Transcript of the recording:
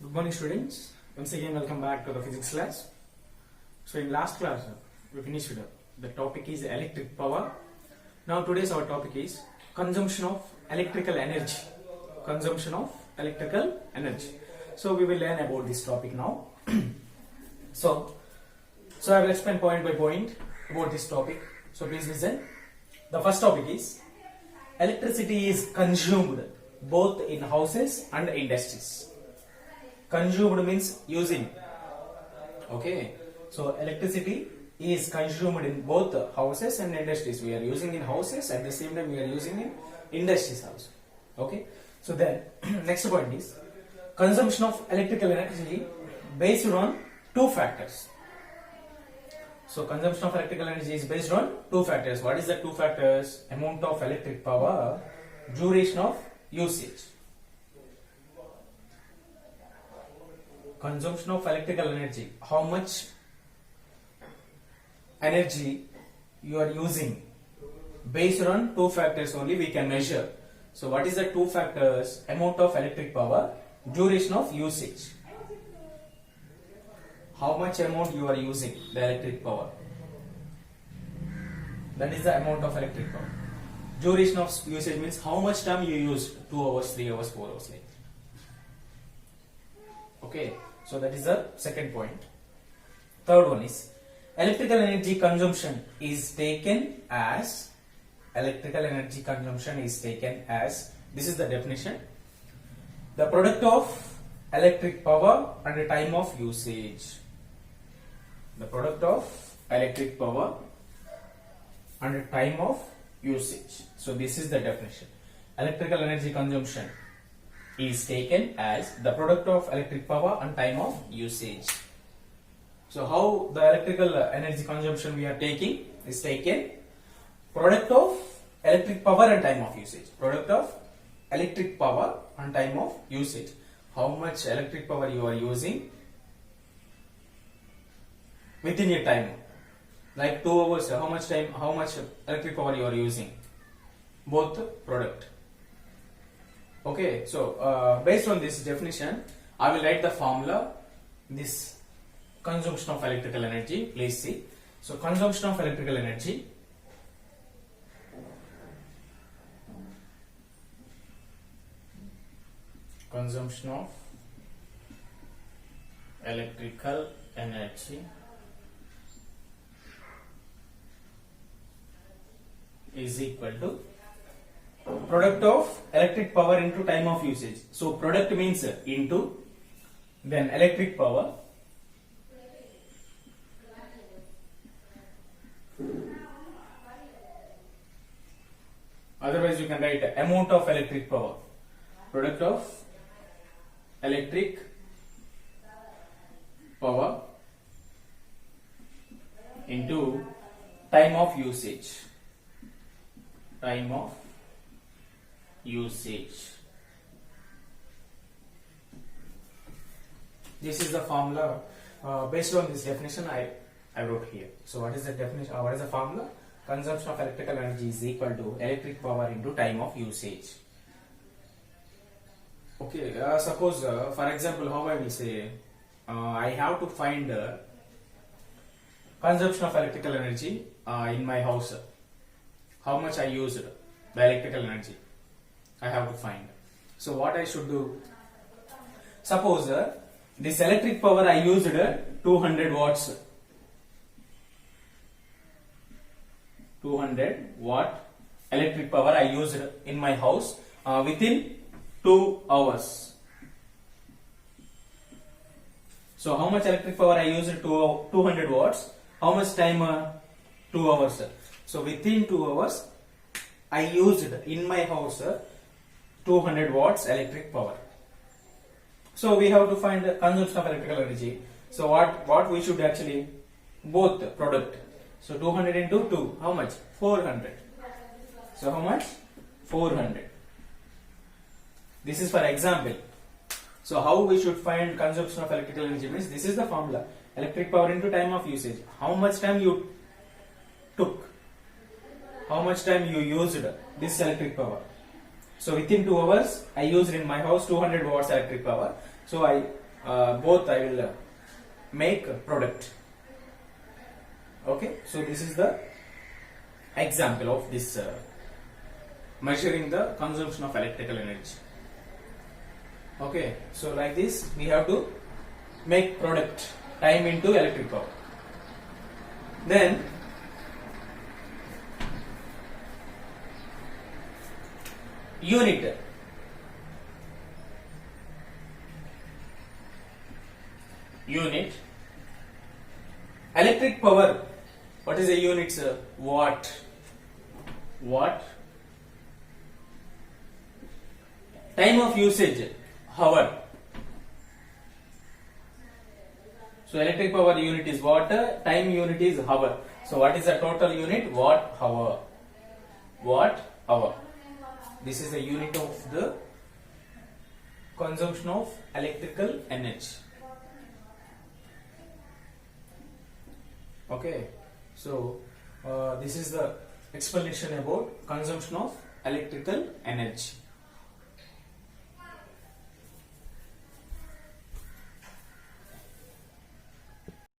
Good morning, students. Once again, welcome back to the physics class. So, in last class, we finished the topic is electric power. Now, today's our topic is consumption of electrical energy. Consumption of electrical energy. So, we will learn about this topic now. So I will explain point by point about this topic. So, please listen. The first topic is electricity is consumed both in houses and industries. Consumed means using. Okay, so electricity is consumed in both houses and industries. We are using in houses, at the same time we are using in industries also. Okay, so then next point is consumption of electrical energy based on two factors. So consumption of electrical energy is based on two factors. What is the two factors? Amount of electric power, duration of usage. Consumption of electrical energy, how much energy you are using. Based on two factors only we can measure. So what is the two factors? Amount of electric power, duration of usage. How much amount you are using the electric power. That is the amount of electric power. Duration of usage means how much time you use. 2 hours, 3 hours, 4 hours like. Okay. So that is the second point. Third one is electrical energy consumption is taken as this is the definition, the product of electric power and the time of usage. The product of electric power and the time of usage. So this is the definition. Electrical energy consumption is taken as the product of electric power and time of usage. So how the electrical energy consumption we are taking is taken product of electric power and time of usage. Product of electric power and time of usage. How much electric power you are using within a time. Like 2 hours, how much electric power you are using. Both product. Okay, so based on this definition, I will write the formula, this consumption of electrical energy, please see. So consumption of electrical energy is equal to product of electric power into time of usage. So product means into, then electric power, otherwise you can write amount of electric power, product of electric power into time of usage. This is the formula. Based on this definition I wrote here. So what is the definition? What is the formula? Consumption of electrical energy is equal to electric power into time of usage. Okay, suppose for example, how I will say, I have to find consumption of electrical energy in my house. How much I used the electrical energy, I have to find. So what I should do? Suppose this electric power I used 200 watts. 200 watt electric power I used in my house within 2 hours. So how much electric power I used? 200 watts. How much time? 2 hours. So within 2 hours I used in my house 200 watts electric power. So we have to find the consumption of electrical energy. So what we should actually, both product. So 200 into 2, how much? 400. So how much? 400. This is for example. So how we should find consumption of electrical energy means this is the formula. Electric power into time of usage. How much time you took? How much time you used this electric power? So within 2 hours, I used in my house 200 watts electric power. So I both I will make a product. Okay, so this is the example of this measuring the consumption of electrical energy. Okay, so like this we have to make product, time into electric power. Then unit, electric power, what is a unit, sir? Watt. Time of usage, hour. So electric power unit is watt, time unit is hour. So what is the total unit? Watt hour. This is the unit of the consumption of electrical energy. Okay, so this is the explanation about consumption of electrical energy.